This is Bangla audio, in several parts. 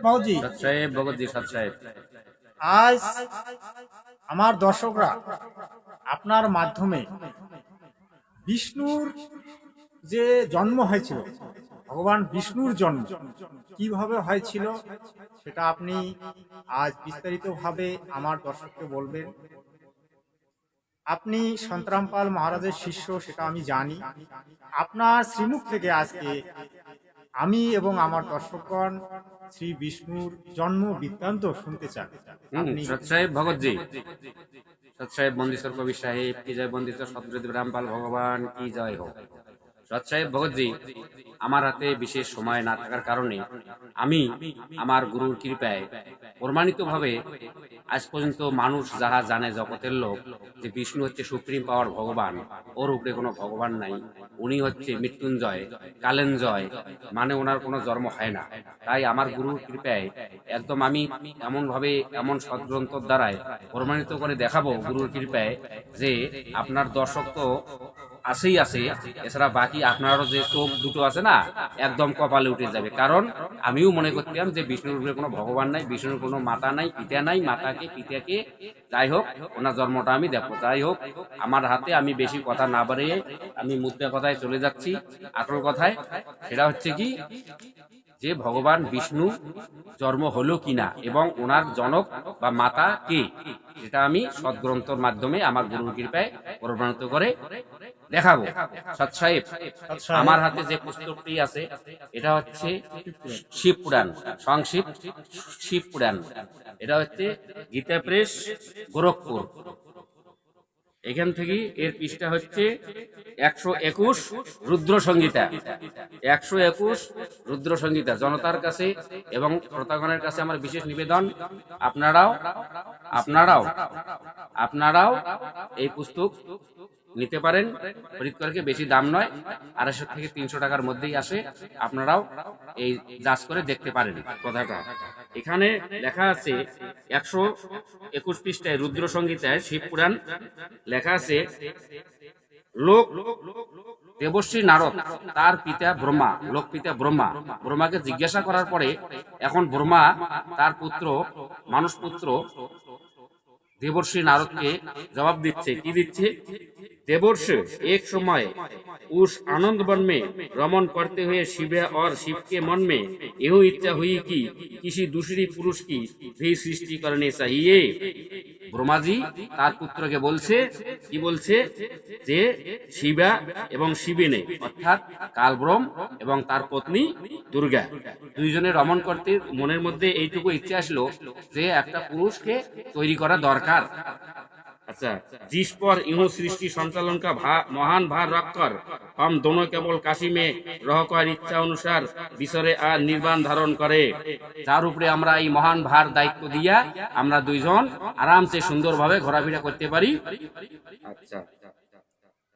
ভাউজি, সৎ সাহেব, ভগতজি, সৎ সাহেব। আজ আমার দর্শকরা আপনার মাধ্যমে বিষ্ণুর যে জন্ম হয়েছিল, ভগবান বিষ্ণুর জন্ম কিভাবে হয়েছিল সেটা আপনি আজ বিস্তারিতভাবে আমার দর্শককে বলবেন। আপনি সন্তরামপাল মহারাজের শিষ্য সেটা আমি জানি। আপনার শ্রীমুখ থেকে আজকে আমি এবং আমার দর্শকগণ শ্রী বিষ্ণুর জন্ম বৃত্তান্ত শুনতে চান। আপনি সৎ সাহেব, ভগতজি, সৎ সাহেব, বন্দিশ্বর কবি সাহেব কি জয়, বন্দিশ্বর সত্যদেব রামপাল ভগবান কি জয় হোক। সৎ সাহেব, ভগতজি, আমার হাতে বিশেষ সময় না থাকার কারণে আমি আমার গুরুর কৃপায় প্রমাণিতভাবে আজ পর্যন্ত মানুষ যারা জানে, জগতের লোক, যে বিষ্ণু হচ্ছে সুপ্রিম পাওয়ার ভগবান, ওর উপরে কোনো ভগবান নাই, উনি হচ্ছে মৃত্যুঞ্জয়, কালেঞ্জয়, মানে ওনার কোনো জন্ম হয় না। তাই আমার গুরুর কৃপায় একদম আমি এমন ভাবে, এমন সদ্গ্রন্থর দ্বারায় প্রমাণিত করে দেখাবো গুরুর কৃপায়, যে আপনার দর্শক তো আছেই আছে, এছাড়া বাকি আপনারও যে চোখ দুটো আছে না, একদম কপালে উঠে যাবে। কারণ আমিও মনে করতাম যে বিষ্ণুর উপরে কোনো ভগবান নাই, বিষ্ণুর কোনো মাতা নাই, পিতা নাই, মাতাকে পিতাকে, যাই হোক ওনার জন্মটা আমি দেখবো। যাই হোক, আমার হাতে আমি বেশি কথা না বাড়িয়ে আমি মুদ্রা কথায় চলে যাচ্ছি আসল কথায়। সেটা হচ্ছে কি, যে ভগবান বিষ্ণু জন্ম হলো কিনা এবং ওনার জনক বা মাতা কে, সেটা আমি সদ্গ্রন্থর মাধ্যমে আমার গুরুর কৃপায় প্রমাণিত করে দেখাবো। সৎ সাহেব, আমার হাতে যে পুস্তকটি আছে এটা হচ্ছে শিব পুরাণ, সংক্ষিপ্ত শিব পুরাণ। এটা হচ্ছে গীতা প্রেস, গোরখপুর। এখান থেকে এর পৃষ্ঠা হচ্ছে 121 রুদ্র সংগীতা। 121 রুদ্র সংগীতা। জনতার কাছে এবং শ্রোতাগণের কাছে আমার বিশেষ নিবেদন, আপনারাও আপনারাও আপনারাও এই পুস্তক নিতে পারেন। খরিদ করে বেশি দাম নয়, 250 থেকে 300 টাকার মধ্যেই আসে। আপনারাও এই যাচ করে দেখতে পারেন কথাটা। এখানে লেখা আছে 121 পৃষ্ঠায় রুদ্র সংগীতায় শিব পুরাণ লেখা আছে, লোক দেবশ্রী নারদ তার পিতা ব্রহ্মা, লোক পিতা ব্রহ্মা, ব্রহ্মাকে জিজ্ঞাসা করার পরে এখন ব্রহ্মা তার পুত্র, মানুষ পুত্র দেবর্ষি নারদকে জবাব দিচ্ছে। কি দিচ্ছে? देवर्षि एक समय उस आनंद वन में रमन करते हुए शिव और शिव के मन में यह इच्छा हुई कि किसी दूसरी पुरुष की भी सृष्टि करनी चाहिए। ब्रह्माजी तार पुत्र के बोलছে কি বলছে যে শিবা এবং শিবিনী অর্থাৎ কালব্রহ্ম এবং তার পত্নী দুর্গা দুইজনে রমন করতে মনের মধ্যে এইটুকু ইচ্ছা আসলো যে একটা পুরুষকে তৈরি করা দরকার। अच्छा, जिस पर यूं सृष्टि संचालन का महान भार रखकर हम दोनों केवल काशी में रहकर इच्छा अनुसार विसरे और निर्वाण धारण करे, যার উপরে আমরা এই মহান ভার দায়িত্ব দিয়া আমরা দুইজন আরামসে সুন্দরভাবে ঘোরাফেরা করতে পারি। अच्छा,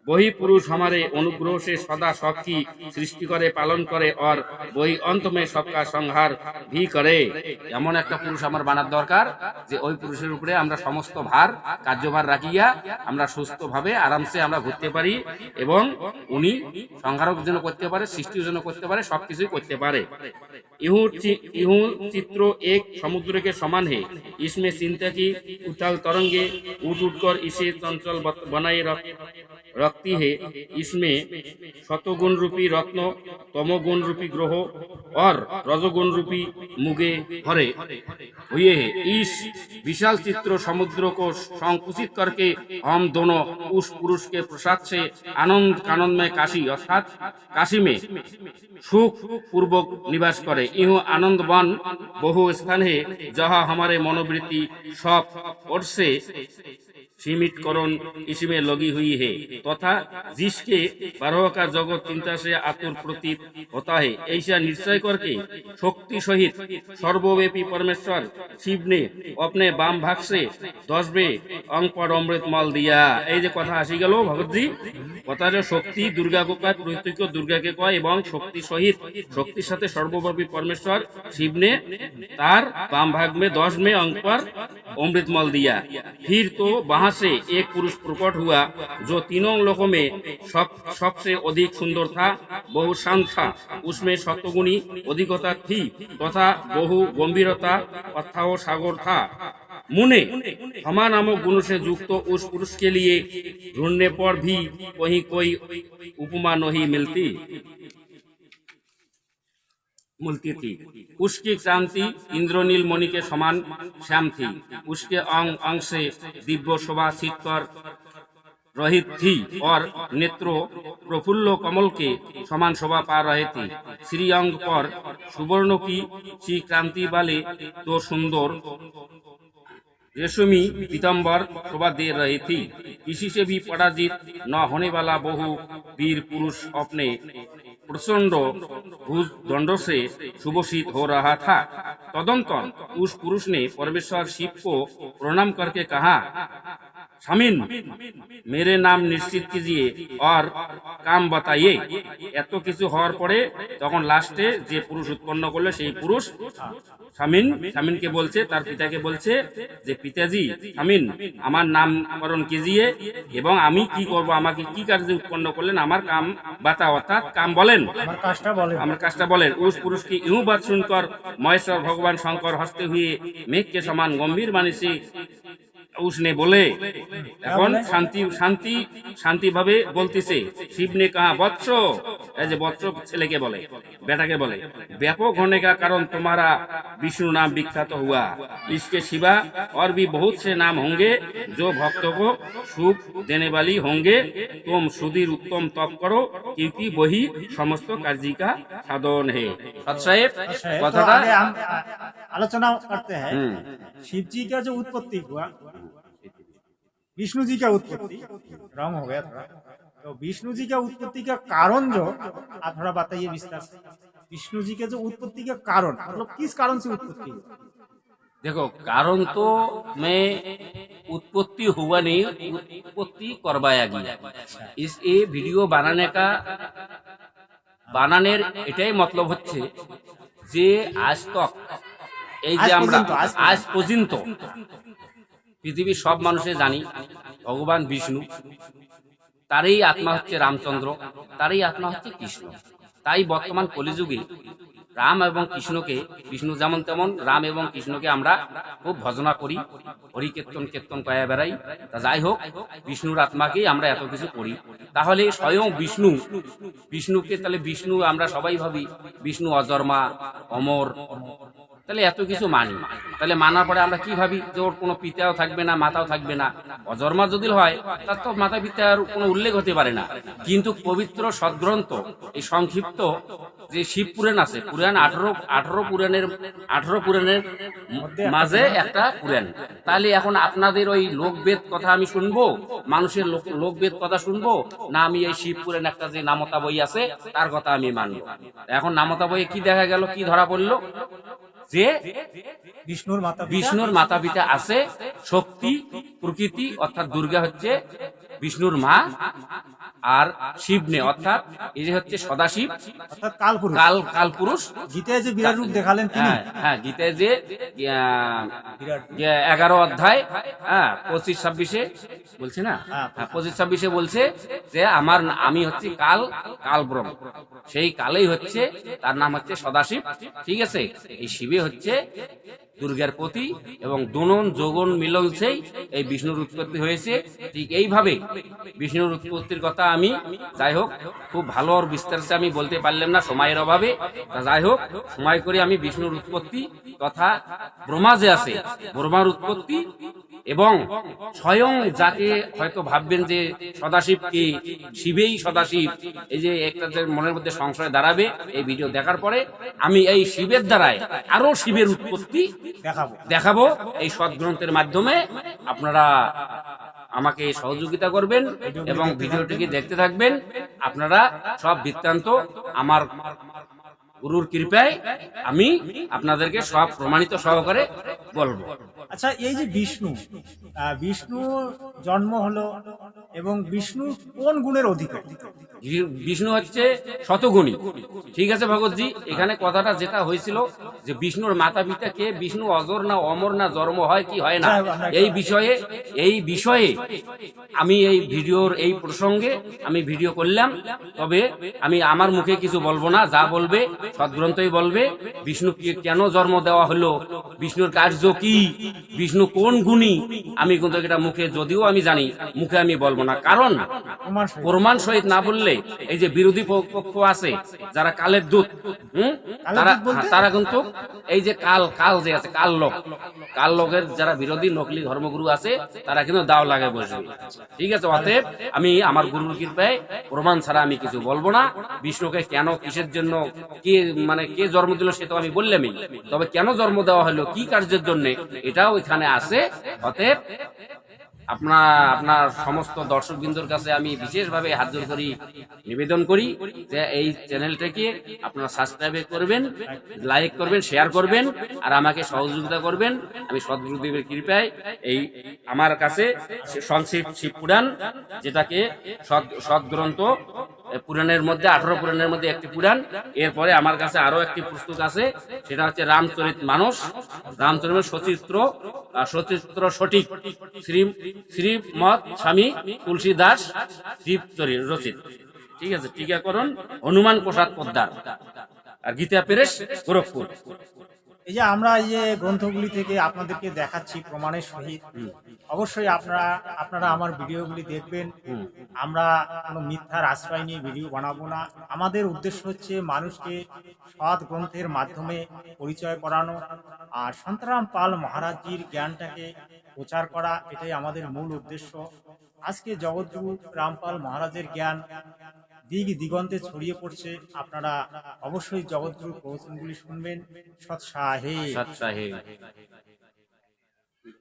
वही पुरुष हमारे अनुग्रह से सदा सबकी सृष्टि करे, पालन करे और वही अंत में सबका संहार भी करे। এমন একটা পুরুষ আমার বানার দরকার যে ওই পুরুষের উপরে আমরা সমস্ত ভার, কার্যভার রাখিয়া আমরা সুস্থভাবে আরামসে আমরা ঘুরতে পারি এবং উনি সংহারক যেন করতে পারে, সৃষ্টির জন্য করতে পারে, সবকিছুই করতে পারে। यूं चित्र एक समुद्र के समान है, इसमें चिंता की उथल तरंगे उठ उठकर इसे चंचल बनाए रखती है। इसमें शतगुण रूपी रत्न, तमोगुण रूपी ग्रह और रजोगुण रूपी मुगे भरे हुए हैं। इस विशाल चित्र समुद्र को संकुचित करके हम दोनों उस पुरुष के प्रसाद से आनंद में काशी अर्थात काशी में सुख पूर्वक निवास करे। यह आनंद वन बहु स्थान है जहाँ हमारे मनोवृत्ति सब ओर से सीमितकरण इसमें लगी हुई है तथा जिसके बारह का जगत चिंता से आतुर प्रतीत होता है। ऐसा निश्चय करके शक्ति सहित सर्वव्यापी परमेश्वर शिव ने अपने बाम भाग से 10वें अंग पर अमृत मल दिया। এই যে কথা আসি গেল ভগতজি, কথা যে শক্তি দুর্গাকে কয়, প্রতীক দুর্গাকে কয় এবং শক্তি সহিত শক্তির সাথে সর্বব্যাপী परमेश्वर शिव ने तार बाम भाग में 10वें अंग पर अमृत मल दिया। फिर तो वहां वहां से एक पुरुष प्रकट हुआ जो तीनों लोगों में सबसे अधिक सुंदर था, बहु शांत था, उसमें सत्वगुणी अधिकता थी तथा बहु गंभीरता अथाह सागर था। मुने हमा नामक गुणों से युक्त उस पुरुष के लिए ढूंढने पर भी कहीं कोई उपमा नहीं मिलती थी। उसकी क्रांति इंद्रनील मणि के समान श्याम थी, उसके अंग से दिव्य शोभा शीतकर रहित थी और नेत्रों प्रफुल्ल कमल के समान शोभा पा रहे थे। श्रीअंग पर सुवर्ण की सी क्रांति वाले तो सुंदर रेशमी पीतम्बर शोभा दे रही थी। किसी से भी पराजित न होने वाला बहु वीर पुरुष अपने प्रचंड भुज दंड से सुभूषित हो रहा था। तदंतर उस पुरुष ने परमेश्वर शिव को प्रणाम करके कहा, स्वामीन, मेरे नाम निश्चित कीजिए और काम बताइए। এত কিছু হওয়ার পরে তখন লাস্টে যে পুরুষ উৎপন্ন করলো সেই পুরুষ স্বামীনকে বলছে, তার পিতাকে বলছে যে পিতাজি, স্বামীন, আমার নামকরণ कीजिए এবং আমি কি করব, আমাকে কি কার্যে উৎপন্ন করলেন, আমার काम बताओ, অর্থাৎ काम বলেন, আমার কাজটা বলেন। उस पुरुष की यूं बात सुनकर महेश्वर भगवान शंकर हंसते हुए मेघ के समान गंभीर वाणी से उसने बोले, এখন শান্তি ভাবে বলতেছে। শিব ने कहा, वत्स, এই যে वत्स ছেলেকে বলে, बेटा के बोले, व्यापक होने का कारण तुम्हारा विष्णु नाम विख्यात हुआ। इसके सिवा और भी बहुत से नाम होंगे जो भक्तों को सुख देने वाली होंगे। तुम सुधीर उत्तम तप करो क्योंकि वही समस्त कार्य का साधन है। साहेब কথাটা आगे हम आलोचना करते हैं। शिव जी का जो उत्पत्ति हुआ, विष्णु जी का उत्पत्ति, रंग हो गया थोड़ा, तो विष्णु जी का उत्पत्ति का कारण जो आप थोड़ा बताइए विस्तार से। विष्णु जी के जो उत्पत्ति का कारण, मतलब किस कारण से उत्पत्ति हुआ? देखो, कारण तो मैं उत्पत्ति हुआ नहीं, उत्पत्ति करवाया गया। इस ये वीडियो বানানোর এটাই মতলব হচ্ছে যে আজ তক এই যে আমরা আজ পর্যন্ত পৃথিবীর সব মানুষে জানি ভগবান বিষ্ণু, তারই আত্মা হচ্ছে রামচন্দ্র, তারই আত্মা হচ্ছে কৃষ্ণ। তাই বর্তমান কলিযুগে রাম এবং কৃষ্ণকে, বিষ্ণু যেমন তেমন রাম এবং কৃষ্ণকে আমরা খুব ভজনা করি, হরি কীর্তন কয়া বেড়াই। তা যাই হোক, বিষ্ণুর আত্মাকেই আমরা এত কিছু করি। তাহলে স্বয়ং বিষ্ণুকে তাহলে বিষ্ণু আমরা সবাই ভাবি বিষ্ণু অজন্মা, অমর, তাহলে এত কিছু মানি। তাহলে মানার পরে আমরা কি ভাবি যে ওর কোনো পিতাও থাকবে না, মাতাও থাকবে না। অজন্মা যদি হয় তার তো মাতা পিতার কোনো উল্লেখ হতে পারে না। কিন্তু পবিত্র সদ্গ্রন্থ এই সংক্ষিপ্ত যে শিব পুরাণ আছে, পুরাণ 18 পুরাণের মাঝে একটা পুরাণ। তাহলে এখন আপনাদের ওই লোকবেদ কথা আমি শুনবো, মানুষের লোকবেদ কথা শুনবো, না আমি এই শিব পুরাণ একটা যে নামতা বই আছে তার কথা আমি মানবো? এখন নামতা বইয়ে কি দেখা গেল, কি ধরা পড়লো, যে বিষ্ণুর মাতা পিতা আছে, শক্তি প্রকৃতি অর্থাৎ দুর্গা হচ্ছে বিষ্ণুর মা, আর শিব নে অর্থাৎ এই যে হচ্ছে সদাশিব অর্থাৎ কালপুরুষ। গীতায় যে বিরাট রূপ দেখালেন তিনি, হ্যাঁ, গীতায় যে 11 অধ্যায় 25-26 বলছে না, 25-26 বলছে যে আমি হচ্ছে কাল ব্রহ্ম, সেই কালেই হচ্ছে তার নাম হচ্ছে সদাশিব। ঠিক আছে, এই শিবে হচ্ছে দুর্গার প্রতি এবং দোনন যোগন মিলন সেই এই বিষ্ণুর উৎপত্তি হয়েছে। ঠিক এইভাবে বিষ্ণুর উৎপত্তির কথা আমি যাই হোক খুব ভালো আর বিস্তারিত আমি বলতে পারলাম না সময়ের অভাবে। যাই হোক, সময় করে আমি বিষ্ণুর উৎপত্তি তথা ব্রহ্মা যে আছে, ব্রহ্মার উৎপত্তি এবং স্বয়ং যাকে হয়তো ভাববেন যে সদাশিব কি, শিবেই সদাশিব, এই যে একটা মনের মধ্যে সংশয় দাঁড়াবে এই ভিডিও দেখার পরে, আমি এই শিবের দ্বারায় আরো শিবের উৎপত্তি দেখাবো এই সদ্গ্রন্থের মাধ্যমে। আপনারা আমাকে সহযোগিতা করবেন এবং ভিডিওটিকে দেখতে থাকবেন। আপনারা সব বৃত্তান্ত আমার গুরুর কৃপায় আমি আপনাদেরকে সব প্রমাণিত সহকারে বলবো। আচ্ছা, এই যে বিষ্ণু জন্ম হলো এবং বিষ্ণু কোন গুণের অধিকারী? বিষ্ণু হচ্ছে শতগুণী। ঠিক আছে ভগৎজি, এখানে কথাটা যেটা হয়েছিল যে বিষ্ণুর মাতা পিতা কে, বিষ্ণু অজর না অমর না জন্ম হয় কি হয় না, এই বিষয়ে আমি এই ভিডিওর এই প্রসঙ্গে আমি ভিডিও করলাম। তবে আমি আমার মুখে কিছু বলবো না, যা বলবে সদ্গ্রন্থই বলবে। বিষ্ণুকে কেন জন্ম দেওয়া হলো, বিষ্ণুর কার্য কি, বিষ্ণু কোন গুণী, আমি কিন্তু এটা মুখে, যদিও আমি জানি, মুখে আমি বলবো না। কারণ প্রমাণ সহিত না বললে এই যে বিরোধী পক্ষ আছে যারা কালের দূত, তারা কিন্তু এই যে কাল যে আছে, কাল লোকের যারা বিরোধী নকলি ধর্মগুরু আছে, তারা কিন্তু দাও লাগে বসবে। ঠিক আছে, অতএব আমি আমার গুরুর কৃপায় প্রমাণ ছাড়া আমি কিছু বলবো না। বিষ্ণুকে কেন, কিসের জন্য, কে জন্ম দিল সে তো আমি বললামই, তবে কেন জন্ম দেওয়া হলো, কি কার্যের জন্য, এটাও এখানে আছে। অতএব আপনার সমস্ত দর্শকবৃন্দর কাছে আমি বিশেষভাবে হাত জোড় করি, নিবেদন করি যে এই চ্যানেলটাকে আপনারা সাবস্ক্রাইব করবেন, লাইক করবেন, শেয়ার করবেন, আর আমাকে সহযোগিতা করবেন। আমি সদ্গুরুদেবের কৃপায় এই আমার কাছে সংক্ষিপ্ত শিব পুরাণ, যেটাকে সদ্গ্রন্থ পুরাণের মধ্যে 18 পুরাণের মধ্যে একটি পুরাণ, এরপরে আমার কাছে আরো একটি পুস্তক আছে, সেটা হচ্ছে রামচরিত মানস, রামচরিত সচিত্র সঠিক শ্রীমৎ স্বামী তুলসী দাস শিবচরিত রচিত। ঠিক আছে, টিকাকরণ হনুমান প্রসাদ পোদ্দার, আর গীতা প্রেস গোরখপুর। এই যে আমরা এই যে গ্রন্থগুলি থেকে আপনাদেরকে দেখাচ্ছি প্রমাণের সহিত, অবশ্যই আপনারা আমার ভিডিওগুলি দেখবেন। আমরা কোনো মিথ্যার আশ্রয় নিয়ে ভিডিও বানাবো না। আমাদের উদ্দেশ্য হচ্ছে মানুষকে সৎ গ্রন্থের মাধ্যমে পরিচয় করানো, আর সন্তরাম পাল মহারাজজির জ্ঞানটাকে প্রচার করা, এটাই আমাদের মূল উদ্দেশ্য। আজকে জগৎগুরু রামপাল মহারাজের জ্ঞান দিক দিগন্তে ছড়িয়ে পড়ছে। আপনারা অবশ্যই জগৎগুরুর প্রবচনগুলি শুনবেন। সৎসাহে।